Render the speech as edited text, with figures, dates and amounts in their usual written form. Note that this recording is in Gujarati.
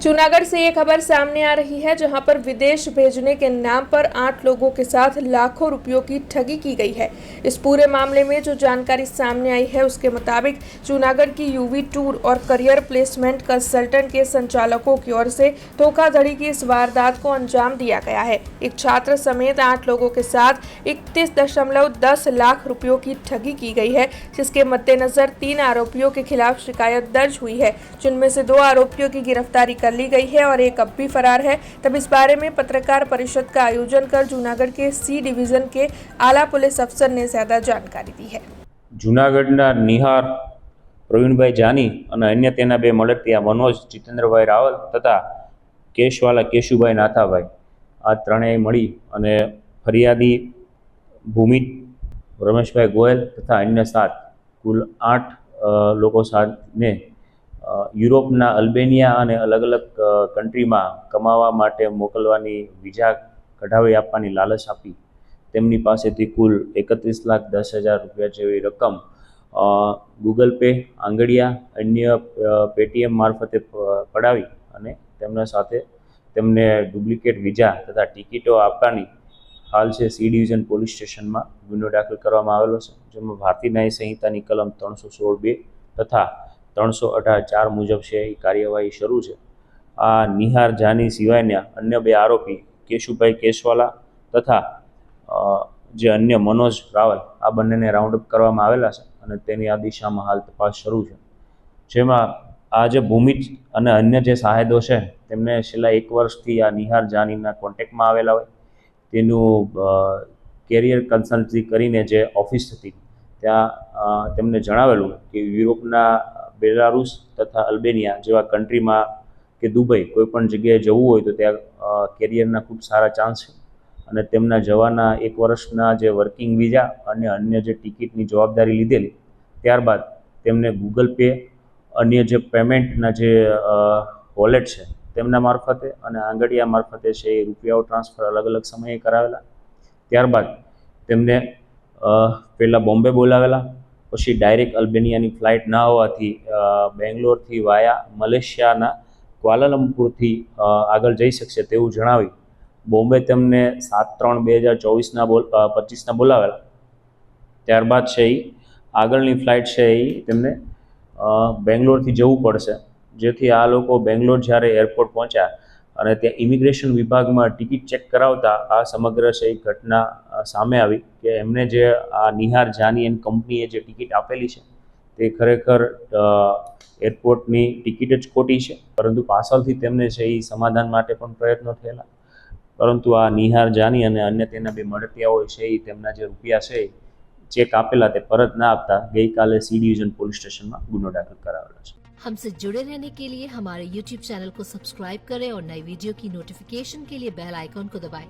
जूनागढ़ से ये खबर सामने आ रही है जहां पर विदेश भेजने के नाम पर 8 लोगों के साथ लाखों रुपयों की ठगी की गई है। इस पूरे मामले में जो जानकारी सामने आई है उसके मुताबिक जूनागढ़ की यूवी टूर और करियर प्लेसमेंट कंसल्टेंट के संचालकों की ओर से धोखाधड़ी की इस वारदात को अंजाम दिया गया है। एक छात्र समेत 8 लोगों के साथ 31.10 लाख रुपयों की ठगी की गई है, जिसके मद्देनजर 3 आरोपियों के खिलाफ शिकायत दर्ज हुई है, जिनमें से 2 आरोपियों की गिरफ्तारी कर ली गई है और एक अब भी फरार है। तब इस बारे में पत्रकार परिषद का आयोजन कर जूनागढ़ के सी डिवीजन के आला पुलिस अफसर ने ज्यादा जानकारी दी है। जूनागढ़ना निहार प्रवीणभाई जानी અને અન્ય તેના બે મળતિયા મનોજ જીતેન્દ્રભાઈ રાવલ તથા કેશવાલા કેશુભાઈ નાથાભાઈ આ ત્રણેય મળી અને ફરિયાદી ભૂમિત રમેશભાઈ ગોયલ તથા અન્ય 7 કુલ 8 લોકો સાથે યુરોપના અલ્બેનિયા અને અલગ અલગ કન્ટ્રીમાં કમાવા માટે મોકલવાની વિઝા કઢાવી આપવાની લાલચ આપી તેમની પાસેથી કુલ 31,10,000 રૂપિયા જેવી રકમ ગૂગલ पे આંગડિયા અન્ય પેટીએમ મારફતે પડાવી અને તેમના સાથે તેમને ડુપ્લિકેટ વિઝા તથા ટિકિટો આપવાની હાલ છે સી ડિવિઝન પોલીસ સ્ટેશનમાં ગુનો દાખલ કરવામાં આવેલો છે, જેમાં ભારતીય ન્યાય સંહિતાની કલમ 316(2) તથા 318(4) મુજબ છે એ કાર્યવાહી શરૂ છે। આ નિહાર જાની સિવાયના અન્ય 2 આરોપી કેશુભાઈ કેશવાલા તથા જે અન્ય મનોજ રાવલ આ બંનેને રાઉન્ડ અપ કરવામાં આવેલા છે અને તેની આ દિશામાં હાલ તપાસ શરૂ છે, જેમાં આ જે ભૂમિત અને અન્ય જે સાહેદો છે તેમને છેલ્લા 1 વર્ષથી આ નિહાર જાનીના કોન્ટેક્ટમાં આવેલા હોય તેનું કેરિયર કન્સલ્ટન્સી કરીને જે ઓફિસ હતી ત્યાં તેમને જણાવેલું કે યુરોપના બેલારુસ તથા અલ્બેનિયા જેવા કન્ટ્રીમાં કે દુબઈ કોઈપણ જગ્યાએ જવું હોય તો ત્યાં કેરિયરના ખૂબ સારા ચાન્સ છે અને તેમના જવાના 1 વર્ષના જે વર્કિંગ વિઝા અને અન્ય જે ટિકિટની જવાબદારી લીધેલી ત્યારબાદ તેમને ગૂગલ पे અન્ય જે પેમેન્ટના જે વોલેટ છે તેમના મારફતે અને આંગડિયા મારફતે છે એ રૂપિયાઓ ટ્રાન્સફર અલગ અલગ સમયે કરાવેલા। ત્યારબાદ તેમને પહેલાં બોમ્બે બોલાવેલા, પછી ડાયરેક્ટ અલ્બેનિયાની ફ્લાઇટ ના હોવાથી બેંગ્લોરથી વાયા મલેશિયાના ક્વાલાલંપુરથી આગળ જઈ શકશે તેવું જણાવી બોમ્બે તેમને 7/3/2025ના બોલાવેલા। ત્યારબાદ છે એ આગળની ફ્લાઇટ છે એ તેમને બેંગ્લોરથી જવું પડશે, જેથી આ લોકો બેંગ્લોર જ્યારે એરપોર્ટ પહોંચ્યા અને ત્યાં ઇમિગ્રેશન વિભાગમાં ટિકિટ ચેક કરાવતા આ સમગ્ર છે એ ઘટના સામે આવી કે એમને જે આ નિહાર જાની એન્ડ કંપનીએ જે ટિકિટ આપેલી છે તે ખરેખર એરપોર્ટની ટિકિટ જ ખોટી છે, પરંતુ પાછળથી તેમને છે એ સમાધાન માટે પણ પ્રયત્નો થયેલા, પરંતુ આ નિહાર જાની અને અન્ય તેના 2 મળતિયાઓ છે એ તેમના જે રૂપિયા છે ચેક આપેલા તે પરત ના આપતા ગઈકાલે सी डिवीजन पुलिस स्टेशन में गुनो दाखिल करावेलो है। हमसे जुड़े रहने के लिए हमारे YouTube चैनल को सब्सक्राइब करें और नई वीडियो की नोटिफिकेशन के लिए बेल आइकॉन को दबाएं